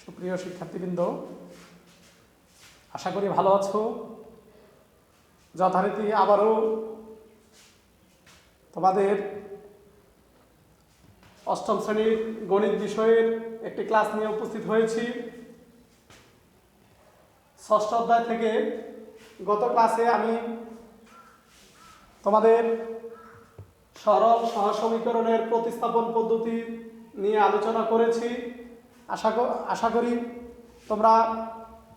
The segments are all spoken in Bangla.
সুপ্রিয় শিক্ষার্থীবৃন্দ, আশা করি ভালো আছো। যথারীতি আবারও তোমাদের অষ্টম শ্রেণীর গণিত বিষয়ের একটি ক্লাস নিয়ে উপস্থিত হয়েছি। ষষ্ঠ অধ্যায় থেকে গত ক্লাসে আমি তোমাদের সরল সহসমীকরণের প্রতিস্থাপন পদ্ধতি নিয়ে আলোচনা করেছি। আশা করি তোমরা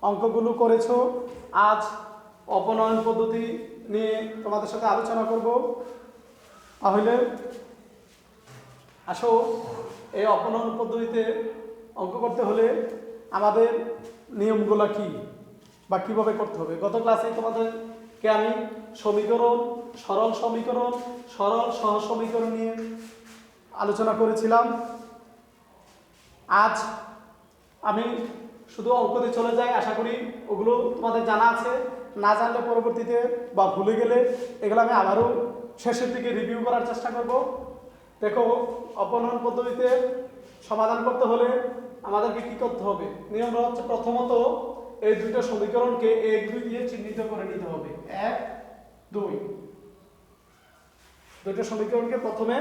অঙ্কগুলো করেছো। আজ অপনয়ন পদ্ধতি নিয়ে তোমাদের সাথে আলোচনা করব। তাহলে আসো, এই অপনয়ন পদ্ধতিতে অঙ্ক করতে হলে আমাদের নিয়মগুলো কি বা কিভাবে করতে হবে, গত ক্লাসে তোমাদেরকে আমি সমীকরণ, সরল সমীকরণ, সরল সহসমীকরণ নিয়ে আলোচনা করেছিলাম। আজ আমি শুধু অঙ্কতে চলে যাই। আশা করি ওগুলো তোমাদের জানা আছে। না জানলে পরবর্তীতে বা ভুলে গেলে এগুলো আমি আবারও শেষের দিকে রিভিউ করার চেষ্টা করব। দেখো, অপনয়ন পদ্ধতিতে সমাধান করতে হলে আমাদেরকে কি করতে হবে? নিয়মটা হচ্ছে, প্রথমত এই দুইটা সমীকরণকে 1, 2 দিয়ে চিহ্নিত করে নিতে হবে। 1, 2 দুইটা সমীকরণকে প্রথমে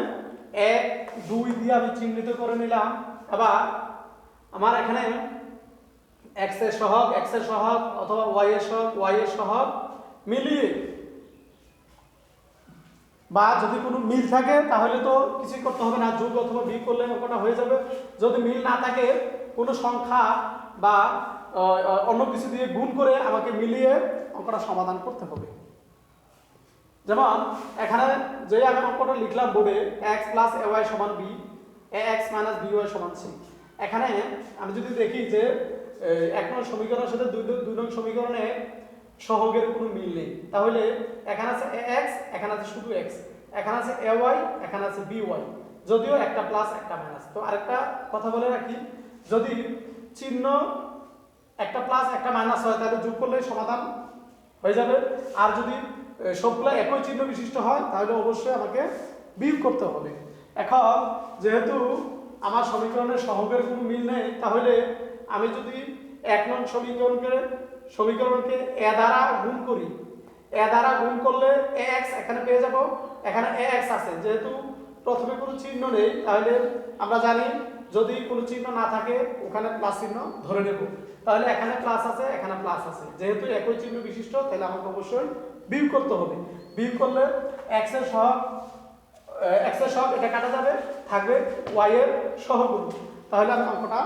1, 2 দিয়ে আমি চিহ্নিত করে নিলাম। আবার আমার এখানে x এর সহগ অথবা y এর সহগ মিলিয়ে, বা যদি কোনো মিল থাকে তাহলে তো কিছুই করতে হবে না, যোগ অথবা বিয়োগ করলে অঙ্কটা হয়ে যাবে। যদি মিল না থাকে, কোনো সংখ্যা বা অন্য কিছু দিয়ে গুণ করে আমাকে মিলিয়ে অঙ্কটা সমাধান করতে হবে। যেমন এখানে যে আমি অঙ্কটা লিখলাম বোর্ডে, x + ay = b, ax - by = c। এখানে আমি যদি দেখি যে 1 নং সমীকরণের সাথে 2 নং সমীকরণে সহগের কোনো মিল নেই, তাহলে এখানে আছে ax, এখানে আছে শুধু x, এখানে আছে ay, এখানে আছে by, যদিও একটা প্লাস একটা মাইনাস। তো আরেকটা কথা বলে রাখি, যদি চিহ্ন একটা প্লাস একটা মাইনাস হয় তাহলে যোগ করলে সমাধান হয়ে যাবে। আর যদি সবগুলো একই চিহ্ন বিশিষ্ট হয় তাহলে অবশ্যই আমাকে বিয়োগ করতে হবে। এখন যেহেতু আমার সমীকরণের সহগের কোনো মিল নেই, তাহলে আমি যদি 1 নং সমীকরণকে a দ্বারা গুণ করি, a দ্বারা গুণ করলে ax এখানে পেয়ে যাব। এখানে ax আছে, যেহেতু প্রথমে কোনো চিহ্ন নেই, তাহলে আমরা জানি যদি কোনো চিহ্ন না থাকে ওখানে প্লাস চিহ্ন ধরে নেব। তাহলে এখানে প্লাস আছে, এখানে প্লাস আছে, যেহেতু একই চিহ্ন বিশিষ্ট, তাহলে আমাকে অবশ্যই বিয়োগ করতে হবে। বিয়োগ করলে x এর সহগ এটা কাটা যাবে, থাকবে y এর সহগ। তাহলে আমি অঙ্কটা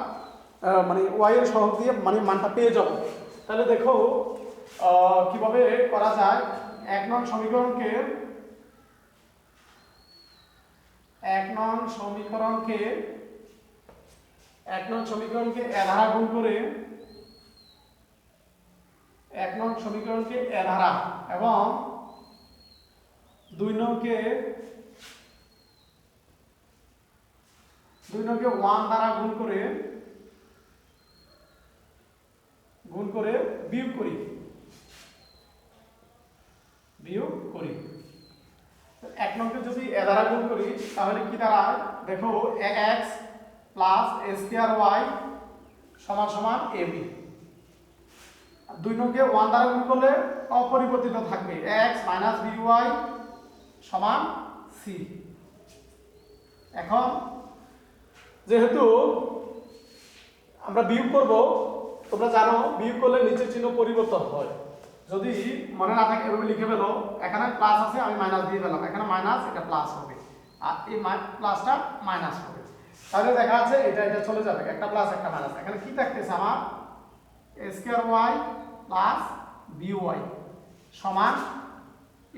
y এর সহগ দিয়ে মানটা পেয়ে যাব। তাহলে দেখো কিভাবে করা যায়। 1 নং সমীকরণকে a দ্বারা গুণ করে, 1 নং সমীকরণকে a দ্বারা, এবং 2 নংকে 1 দ্বারা গুণ করে বিয়োগ করি। 1 নংকে যদি a দ্বারা গুণ করি তাহলে কি দাঁড়ায়? দেখো, ax + a²y = ab। 2 নংকে 1 দ্বারা গুণ করলে অপরিবর্তিত থাকবে, x - by = c। এখন যেহেতু আমরা বিয়োগ করব, তোমরা জানো বিয়োগ করলে নিচের চিহ্ন পরিবর্তন হয়। যদি মনে না থাকে এভাবে লিখে ফেলো, এখানে প্লাস আছে আমি মাইনাস দিয়ে ফেলাম, এখানে মাইনাস, এটা প্লাস হবে, আর এই প্লাসটা মাইনাস হবে। তাহলে দেখা যাচ্ছে এটা চলে যাবে, একটা প্লাস একটা মাইনাস। এখানে কি থাকতেছে আমার? a² + by =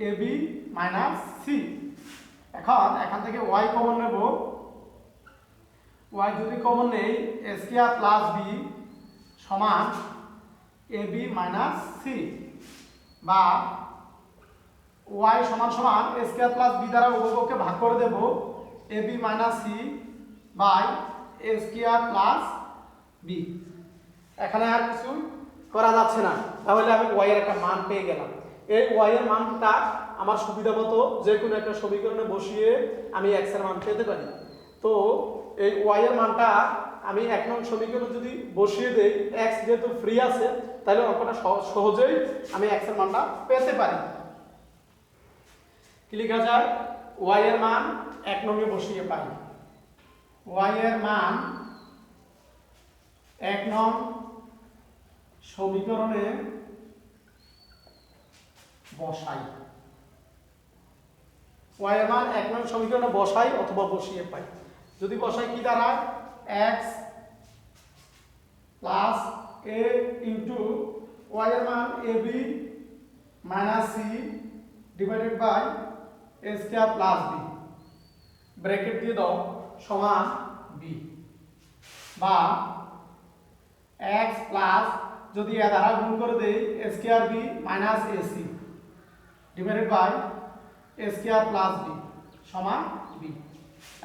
ab - c। এখন এখান থেকে y কমন নেব। y যদি কমন নেই, a² + b = ab - c, বা y = a² + b দ্বারা উভয়কে ভাগ করে দেব, ab - c a² + b। এখানে আর কিছু করা যাচ্ছে না, তাহলে আমি y এর একটা মান পেয়ে গেলাম। এই y এর মানটা আমার সুবিধা মতো যে কোনো একটা সমীকরণে বসিয়ে আমি x এর মান পেতে পারি। তো এই y এর মানটা আমি 1 নং সমীকরণ যদি বসিয়ে দেই, x যেহেতু ফ্রি আছে তাহলে অঙ্কটা সহজেই আমি x এর মানটা পেতে পারি। কি লেখা যায়? y এর মান 1 নং এ বসিয়ে পাই। y এর মান 1 নং সমীকরণে বসাই। y এর মান 1 নং সমীকরণে বসাই অথবা বসিয়ে পাই। যদি বসাই কি দাঁড়ায়? x plus a into y এর মান ab minus c divided by a square plus b, bracket দিয়ে দাও, সমান b, বা x প্লাস যদি এ দ্বারা গুণ করে দেই a square b minus ac divided by a square plus b সমান b।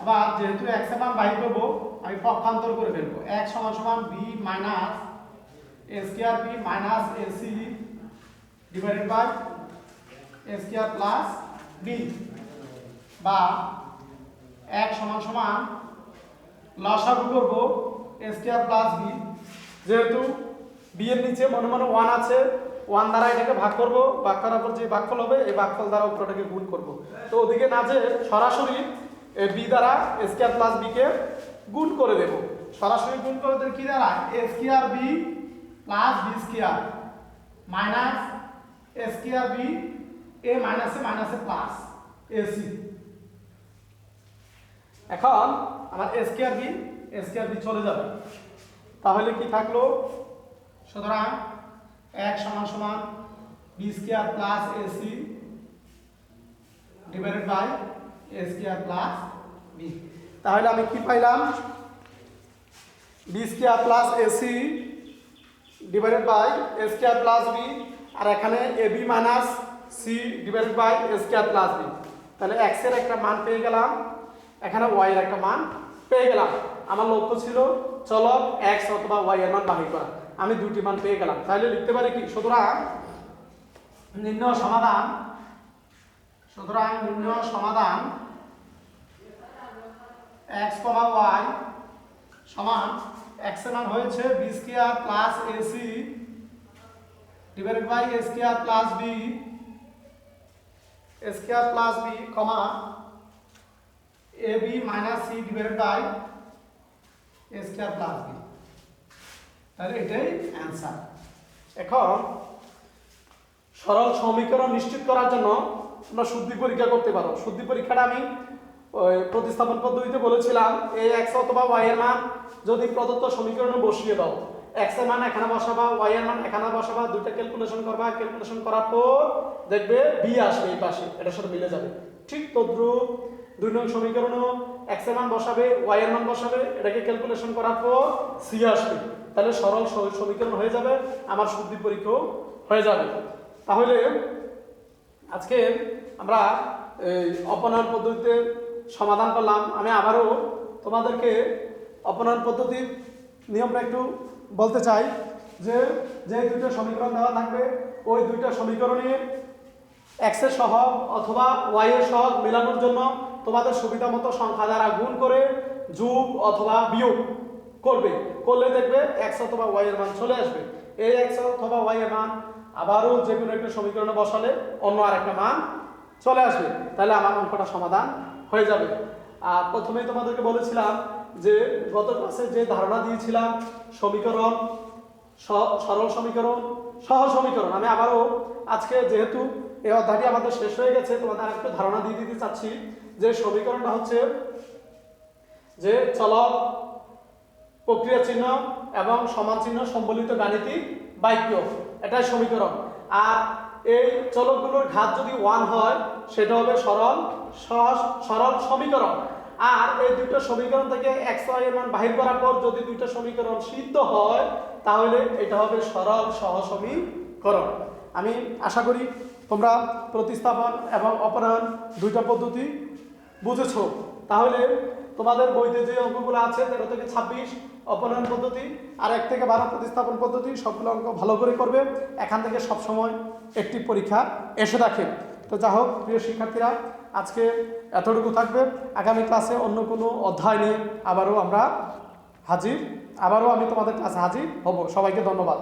আবার যেহেতু x এর মান বাইর করব, আমি পক্ষান্তর করে ফেলব। x সমান সমান b minus a square b minus ac divided by a square plus b, বা x সমান সমান লসাগু করব a স্কয়ার প্লাস b, যেহেতু b এর নিচে মনে মনে 1 আছে, 1 দ্বারা এটাকে ভাগ করব, ভাগ করার পর যে ভাগফল হবে এই ভাগফল দ্বারা উপরটাকে গুণ করব। তো ওদিকে না যে সরাসরি b দ্বারা a স্কয়ার প্লাস b কে গুণ করে দেব। সরাসরি গুণ করে দিলে কি দাঁড়ায়? a square b plus b square minus a square b a মাইনাসে মাইনাসে প্লাস ac। এখন আমার a স্কয়ার b চলে যাবে, তাহলে কি থাকলো? সুতরাং x সমান সমান b square plus ac divided by a square plus b। তাহলে আমি কি পাইলাম? b square plus ac divided by a square plus b, আর এখানে ab minus c divided by a square plus b। তাহলে x এর একটা মান পেয়ে গেলাম, এখানে y এর একটা মান পেয়ে গেলাম। আমার লক্ষ্য ছিল চলক x অথবা y এর মান বাহির করা, আমি দুটি মান পেয়ে গেলাম। তাহলে লিখতে পারি কি? সুতরাং নির্ণয় সমাধান x, y সমান x এর মান হয়েছে b square plus ac divided by a square plus b, a square plus b, ab minus c divided by a square plus b। তাহলে এটাই অ্যান্সার। এখন সরল সমীকরণ নিশ্চিত করার জন্য তোমরা শুদ্ধি পরীক্ষা করতে পারো। শুদ্ধি পরীক্ষাটা আমি প্রতিস্থাপন পদ্ধতিতে বলেছিলাম, এই x অথবা y এর মান যদি প্রদত্ত সমীকরণে বসিয়ে দাও, x এর মান এখানে বসাবা, y এর মান এখানে বসাবা, দুইটা ক্যালকুলেশন করবা, ক্যালকুলেশন করার পর দেখবে b আসবে এই পাশে, এটার সাথে মিলে যাবে। ঠিক তদ্রুপ 2 নং সমীকরণও x এর মান বসাবে, y এর মান বসাবে, এটাকে ক্যালকুলেশন করার পর c আসবে, তাহলে সরল সমীকরণ হয়ে যাবে, আমার শুদ্ধি পরীক্ষাও হয়ে যাবে। তাহলে আজকে আমরা অপনয়ন পদ্ধতিতে সমাধান করলাম। আমি আবারও তোমাদেরকে অপনয়ন পদ্ধতির নিয়মটা একটু বলতে চাই, যে দুইটা সমীকরণ দেওয়া থাকবে ওই দুইটা সমীকরণে x এর সহগ অথবা y এর সহগ মেলানোর জন্য তোমাদের সুবিধা মতো সংখ্যা দ্বারা গুণ করে যোগ অথবা বিয়োগ করলে দেখবে x অথবা y এর মান চলে আসবে। এই x অথবা y এর মান আবারও যে কোনো একটা সমীকরণে বসালে অন্য আরেকটা মান চলে আসবে, তাহলে আমার অঙ্কটা সমাধান হয়ে যাবে। আর প্রথমেই তোমাদেরকে বলেছিলাম যে গত ক্লাসে যে ধারণা দিয়েছিলাম সমীকরণ, সরল সমীকরণ, সহজ সমীকরণ, আমি আবারও আজকে যেহেতু এই অধ্যায়টি আমাদের শেষ হয়ে গেছে তোমাদের আরেকটা ধারণা দিয়ে দিতে চাচ্ছি, যে সমীকরণটা হচ্ছে যে চলক, প্রক্রিয়া চিহ্ন এবং সমান চিহ্ন সম্বলিত গাণিতিক বাক্য, এটাই সমীকরণ। আর এই চলকগুলোর ঘাত যদি 1 হয় সেটা হবে সরল সমীকরণ। আর এই দুটো সমীকরণ থেকে x y এর মান বাহির করার পর যদি দুটো সমীকরণ সিদ্ধ হয় তাহলে এটা হবে সরল সহসমীকরণ। আমি আশা করি তোমরা প্রতিস্থাপন এবং অপনয়ন দুইটা পদ্ধতি বুঝেছো। তাহলে তোমাদের বইতে যে অঙ্কগুলো আছে 13 থেকে 26 অপনয়ন পদ্ধতি আর 1 থেকে 12 প্রতিস্থাপন পদ্ধতি, সবগুলো অঙ্ক ভালো করে করবে। এখান থেকে সবসময় একটি পরীক্ষা এসে থাকে। তো যা হোক প্রিয় শিক্ষার্থীরা, আজকে এতটুকু থাকবে। আগামী ক্লাসে অন্য কোনো অধ্যায় নিয়ে আবারও আমরা হাজির, আবারও আমি তোমাদের ক্লাসে হাজির হব। সবাইকে ধন্যবাদ।